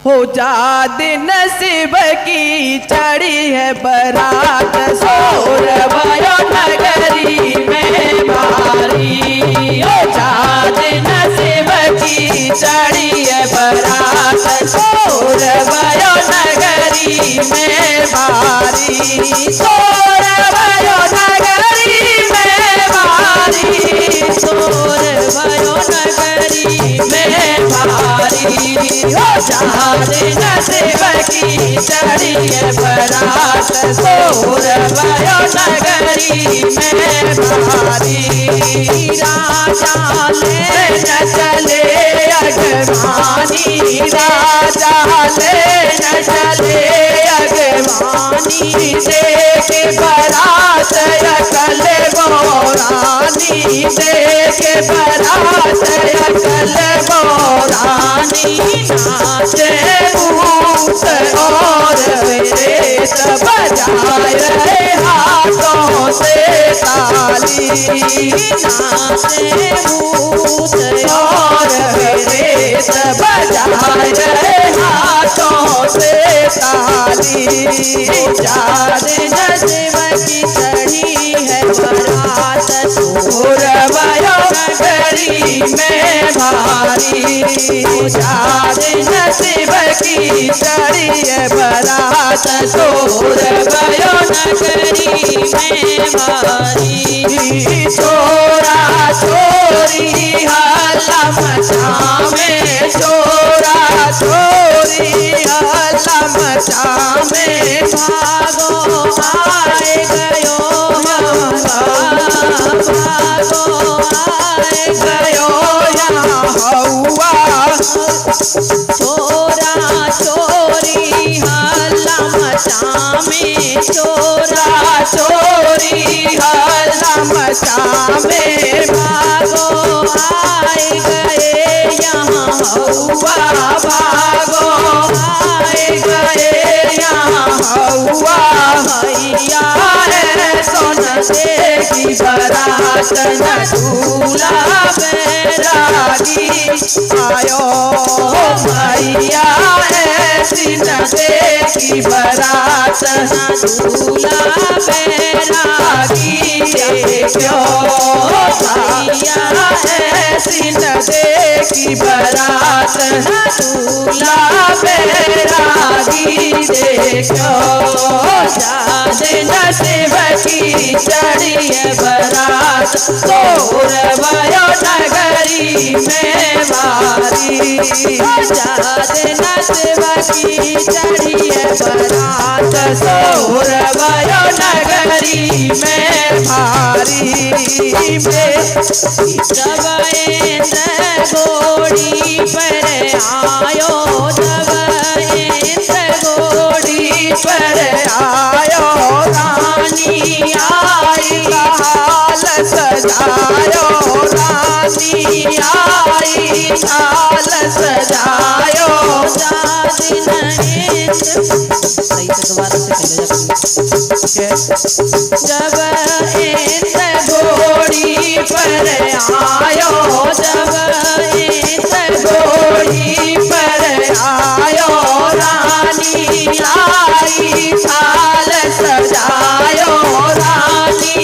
हो जाद नसीब की चढ़ी है बरात सोरवायो नगरी में भारी। हो जाद नसीब की चढ़ी है बरात सोरवायो नगरी में भारी। सोरवायो नगरी में भारी। सोरवायो नगरी में भारी। हो जाद नसीब की चढ़ी है बरात सोरवायो नगरी में भारी। राजा ले न चले अगवानी। राजा ले न चले अगवानी। देख बरात अकल बोरानी। देख बरात अकल बोरानी। नाचे भूत और वेश बजाए रहे हाथों से ताली। नाचे भूत और वेश बजाए रहे हाथों से ताली। जाद नसीब की चढ़ी है बरात सोरवायो नगरी में भारी। जाद नसीब की चढ़ी है बरात सोरवायो नगरी में भारी। चोरा चोरी हल्ला मचावे। चोरा चोरी हल्ला मचावे। भागो आए गयो भागो आए गयो यहाँ हौआ। चोरा चोरी हल्ला मचावे। चोरा चोरी हल्ला मचावे। भागो आए गए यहाँ हौआ। भागो आए गए यहाँ हौआ। भैया है सोन से की बरात न दूल्हा बैरागी आयो। भैया है सीन से की बरात न दूल्हा बैरागी देखो। भैया है सीन से की बरात न दूल्हा बैरागी देखो। जाद नसीब की चढ़ी है बरात सोरवायो नगरी में भारी। जाद नसीब की चढ़ी है बरात सोरवायो नगरी में भारी। जब इंद्र घोड़ी पर आयो। जब इंद्र घोड़ी पर आयो। रानी आई हाल सजायो। रानी आई हाल सजायो। जाद सही से दोबारा से जब इंद्र घोड़ी पर आयो। जब इंद्र घोड़ी पर आयो। रानी आई थाल सजायो। रानी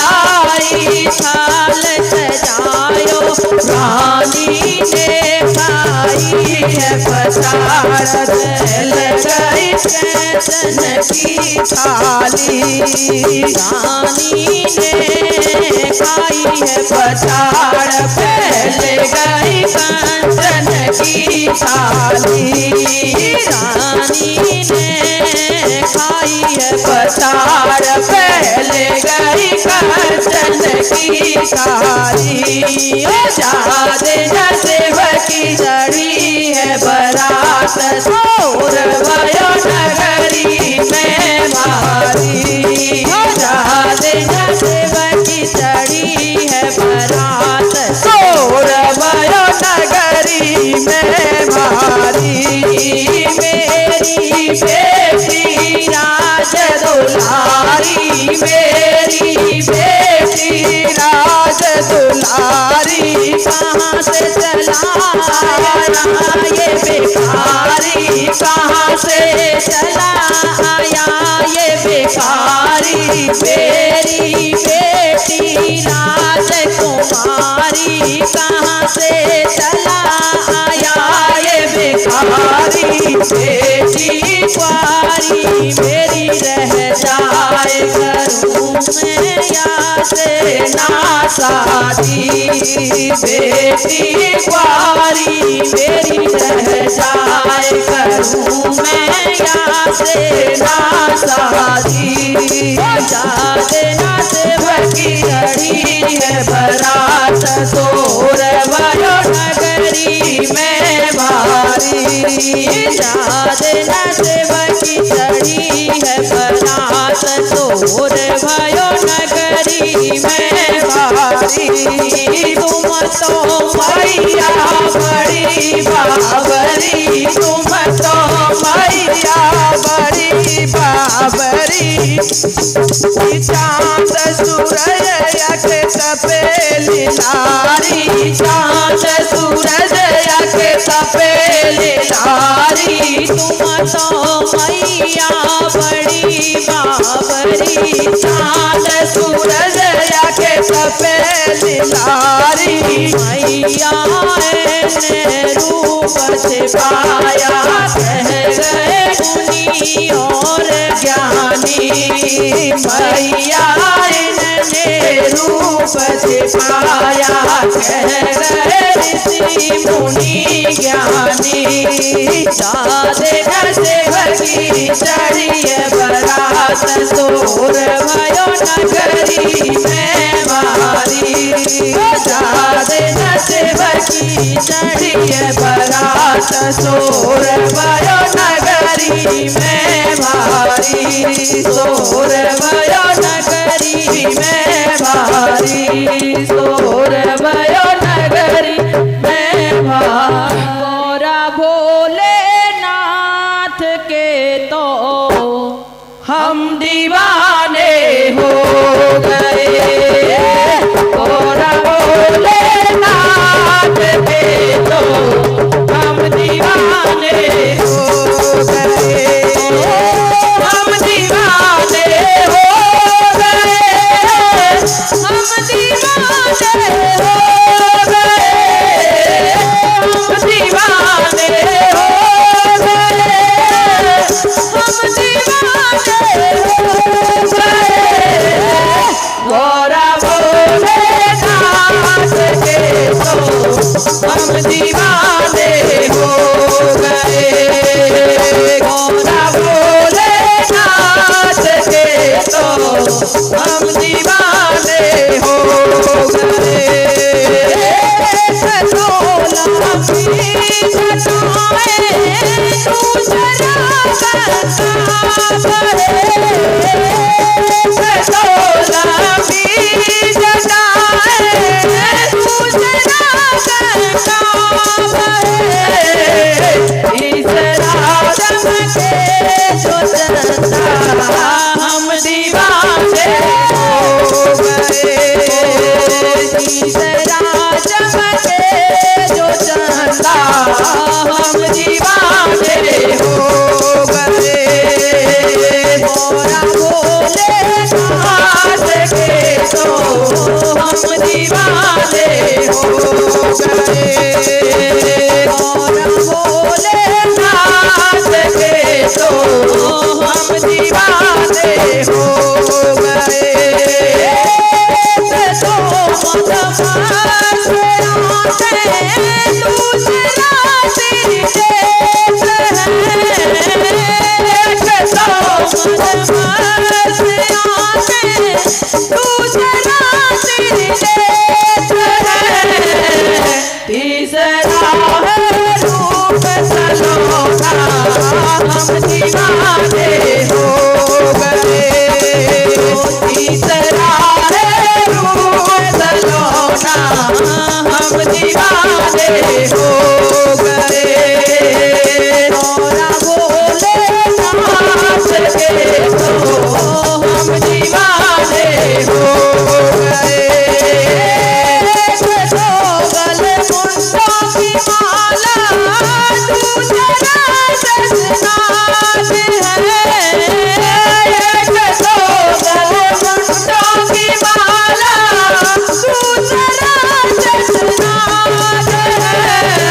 आई थाल सजायो। रानी ने खाई है पसार दिल गई कैसन की थाली। रानी ने खाई है पसार फैल गई कंचन की थाली। रानी ने खाई है पसार फैल गई कंचन की थाली। जाद नसीब की चढ़ी है बरात सोरवायो नगरी में भारी। जाद नसीब की चढ़ी है बरात सोरवायो नगरी में भारी। मेरी बेटी राज दुलारी। मेरी बेटी राज दुलारी। कहाँ से चला आया ये भिखारी। बेटी कुंवारी मेरी रह जाए करूं मैं या से ना शादी। बेटी कुंवारी मेरी रह जाए करूं मैं या से ना शादी। जाते ना से भकी रही है बरात सोर भयो नगरी में भारी। जाते ना से भकी चढ़ी है बरात सोर भयो नगरी में भारी। तुम तो मैया बड़ी बाबरी, तुम तो मैया बड़ी बाबरी। चांद सूरज यक तपेली नारी, चांद सूरज यक तपेली नारी। तुम तो मैया बड़ी बाबरी, चांद सूरज यक तपेली नारी। मैया ने रूप से पाया कह गए मुनि और ज्ञानी। मैया ने रूप से पाया कह गए ऋषि मुनि ज्ञानी। दादे से भगी चढ़ी बरात सोर भयो नगरी में भारी। दादे से भगी चढ़ी बरात सोर भयो नगरी में भारी। सोर भयो नगरी में भारी, सोर भयो नगरी में भारी। गोरा भोलेनाथ के तो हम दीवाने हो गए। गोरा भोलेनाथ के तो हम दीवाने हो गए। हम दीवाने हो गए, हम दीवाने हो गए। हम दीवाने हो गए, हम दीवाने हो गए। गोरा भोलेनाथ के तो हम दीवाने हो गए। गोरा भोलेनाथ के तो हम दीवाने हो गए। सतोला की घटाए दूसरा करता करे। सतोला की घटाए दूसरा करता करे। इस राजम के जो चलता हम दीवाने हो गए। इस राजम के जो चलता हम दीवाने हो गए। गोरा भोलेनाथ के तो हम दीवाने हो गए। गोरा भोलेनाथ के तो हम दीवाने हो गए। तो मदमाश आते दूसरा तेरी देश है। तो मदमाश आते दूसरा तेरी देश है। तीसरा है रूप सलोना हम दीवाने हो गए। तीसरा है रूप सलोना हम दीवाने हो गए। गोरा भोलेनाथ के तो हम दीवाने हो गए। गल मुंडों की माला दूसरा ससनाथ है। गल मुंडों की माला दूसरा ससनाथ है।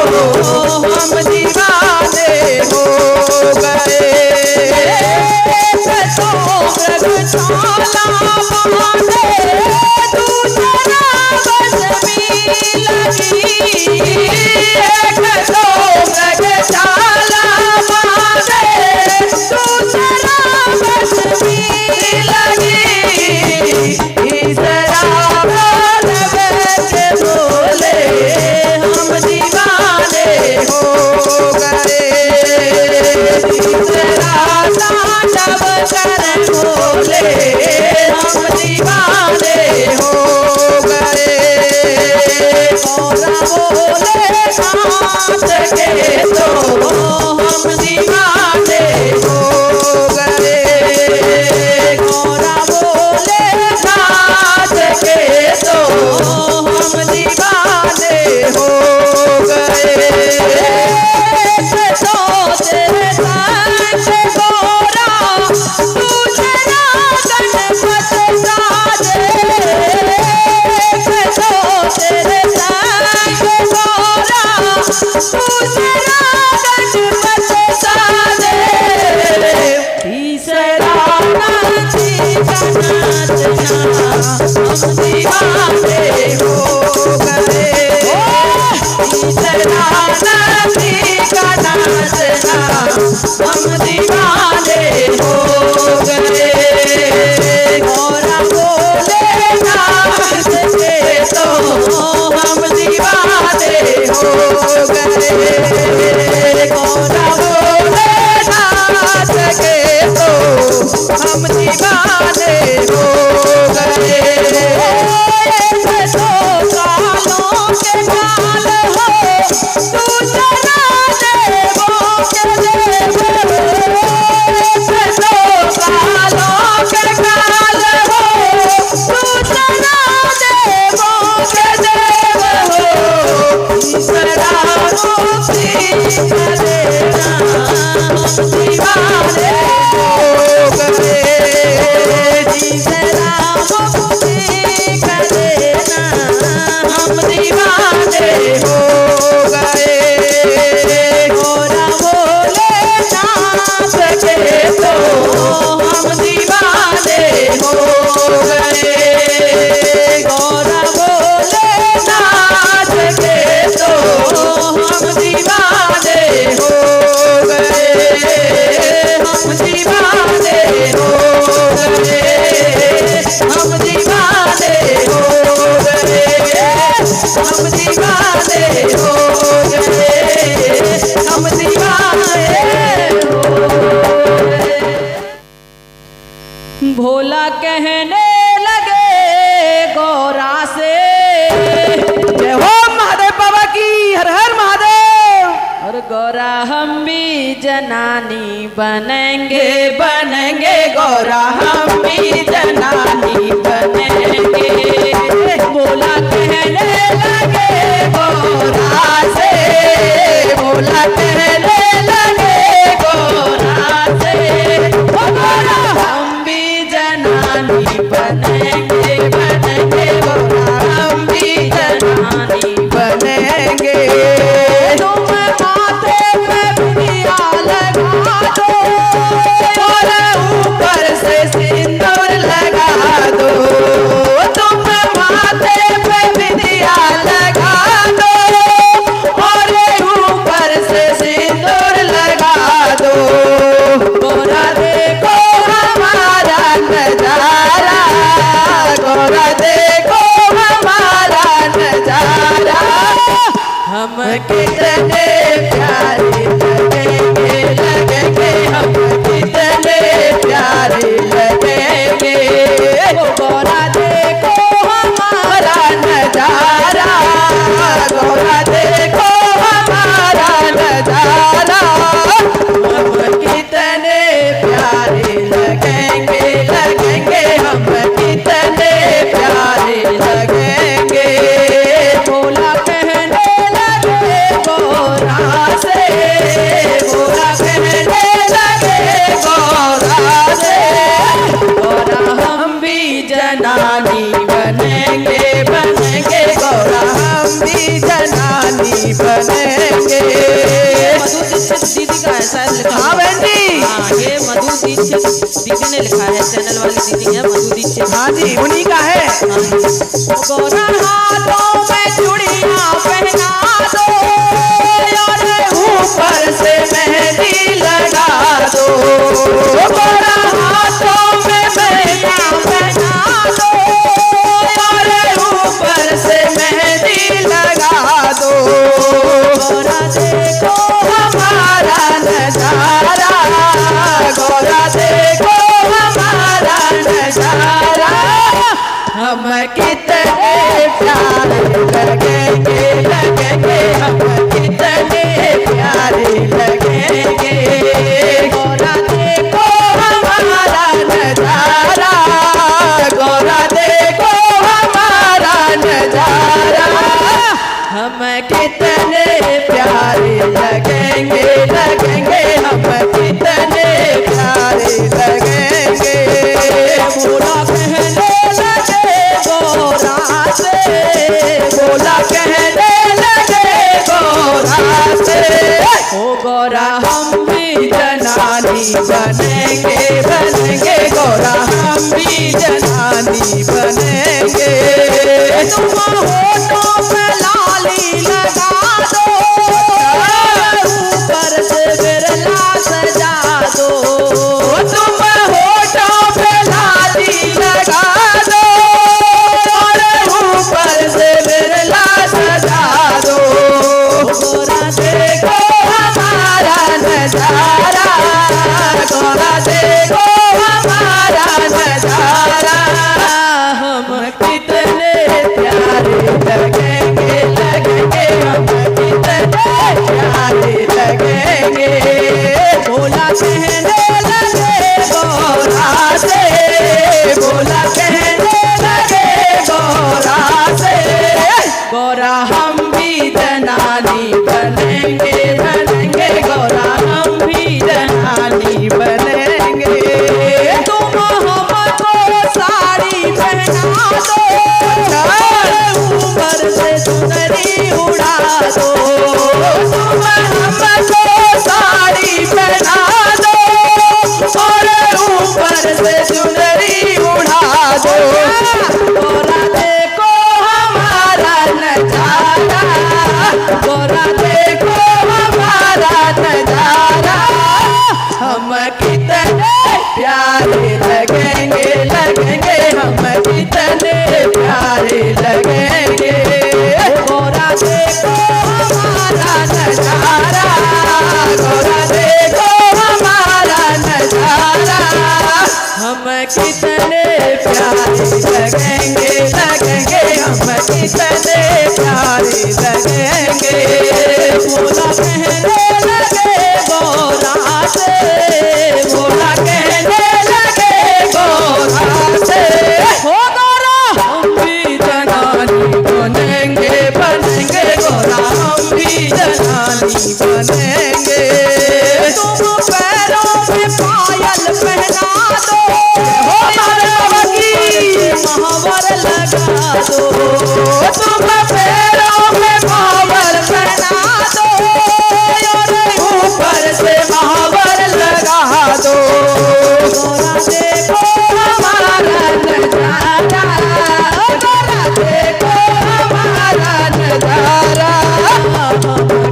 हम दीवाने हो गए। तो व्रतशाला बांधे दूसरा बस भी लगी। तो व्रतशाला बांधे दूसरा बस भी लगी। तीसरा बोले हम दीवाने हो गए। तीसरा तांडव कर बोले हम दीवाने हो गए। गौरा बोले नाथ के तो हम दीवाने हो गए। गौरा बोले नाथ के तो हम दीवाने हो गए। तो तेरे संग गौरा दूसरा गणपत साजे। तो तेरे संग गौरा दूसरा गणपत साजे। तीसरा नाची का नाचना हम दीवाने हो गए। तीसरा नाची का नाचना हम दीवाने हो गए। गौरा बोले नाच के तो हम दीवाने हो गए। गौरा बोले नाच के तो हम दीवाने हो गए। तो कालों के काल हो दूसरा देवों के देव। तो कालों के काल हो दूसरा देवों के देव हो। तीसरा मुक्ति करेना हम दीवाने हो गए। तीसरा मुक्ति करेना हम दीवाने हो गए। गौरा बोले नाथ के तो हम दीवाने हो गए। गौरा बोले नाथ के तो हम दीवाने हो गए। हम दीवाने हो गए। हम दीवाने हो गए। हम दीवाने हो गए। हम दीवाने हो गए। भोला कहने लगे गौरा से, जय हो महादेव बाबा की, हर हर महादेव। और गौरा हम भी जनानी बनेंगे बनेंगे। गौरा हम भी जनानी बनेंगे। भोला कहने लगे गौरा से, भोला कहने लगे गौरा से, गौरा हम भी जनानी बनेंगे बनेंगे। गौरा हम भी जनानी बनेंगे। तुम माथे पे बिंदिया लगा दो और ऊपर से सिंदूर लगा दो। तुम माथे पे बिंदिया लगा दो और ऊपर से सिंदूर लगा दो। गौरा देखो हमारा नजारा, गौरा देखो हमारा नजारा। हम कितने प्यारे लगेंगे लगेंगे। हम कितने प्यारे लगेंगे। गौरा देखो हमारा नजारा, गौरा देखो हमारा नजारा। हम कितने प्यारे लगेंगे लगेंगे। हम कितने प्यारे लगेंगे। भोला कहने लगे गौरा बनेंगे। मधु दीक्षित दीदी का ऐसा लिखा। हाँ बहन जी, हाँ, ये मधु दीक्षित दीदी ने लिखा है, चैनल वाली दीदी है मधु दीक्षित। हाँ जी, उन्हीं का है। गोरा हाथों में चूड़ियां पहना दो, ऊपर से मेहंदी लगा दो, गोरा हाथों में मेहंदी पहना दो, अरे ऊपर से मेहंदी लगा दो। गोरा देखो हमारा नजारा, गोरा देखो हमारा नजारा, हम कितने प्यारे लगेंगे, लगेंगे हम कितने प्यारे लगेंगे। गोरा देखो हमारा नजारा, गोरा देखो हमारा नजारा, हम कितने प्यारे लगेंगे, लगेंगे हम कितने प्यारे लगेंगे। बोला कहने लगे गोरा से, बोला कहने लगे गोरा से, ओ गोरा हम भी जनानी बनेंगे, बनेंगे गोरा हम भी जनानी बनेंगे। तुम होठों पे लाली लगा दो, ऊपर से बिरला सजा दो, तुम होठों पे लाली लगा दो, और ऊपर से बिरला सजा दो। गोरा देखो हमारा नजारा, गोरा देखो हमारा नजारा, हम कितने प्यारे लगेंगे, लगेंगे हम कितने प्यारे लगेंगे। बोला कहने लगे गोरा से, बोला कहने लगे गोरा से, गोरा हम भी जनानी बनेंगे, बनेंगे गोरा हम भी जनानी बनेंगे। तुम हमको साड़ी पहना दो, ऊपर से चुनरी उड़ा दो, तुम हमको साड़ी पहना दो, और ऊपर से चुनरी उड़ा दो। गोरा देखो हमारा नजारा, गोरा देखो हमारा नजारा, हम कितने प्यारे लगेंगे, लगेंगे हम कितने प्यारे लगेंगे। गोरा देखो हमारा नजारा, गोरा देखो हमारा नजारा, हम कितने प्यारे लगेंगे, लगेंगे हम कितने प्यारे लगेंगे। बोला कहने लगे गोरा से, बोला कहने लगे गोरा से, हो गोरा हम भी जनानी बनेंगे, बनेंगे गोरा हम भी जनानी बनेंगे। तुम पैरों में पायल पहना दो, हो हमारे बाबा की महावर लगा दो, तुम पैरों में पायल पहना दो, और ऊपर से महावर लगा दो। गोरा देखो हमारा नजारा, गोरा देखो हमारा नजारा, हम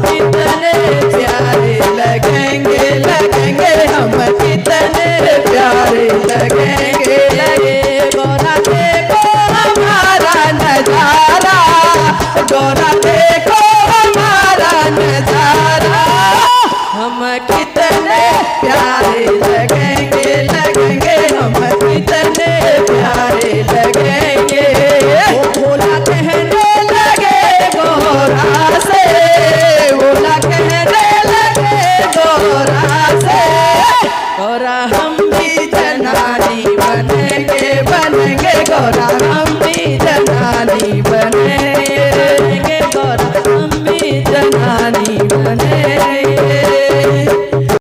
कितने प्यारे लगेंगे, लगेंगे हम कितने प्यारे लगेंगे। लगे गोरा देखो हमारा नजारा, गोरा देखो हमारा नजारा, हम कितने प्यारे लगेंगे, लगेंगे हम कितने प्यारे लगेंगे। बोला कहने लगे गोरा से, बोला कहने लगे गोरा से, गोरा हम भी जनानी बनेंगे, बनेंगे गोरा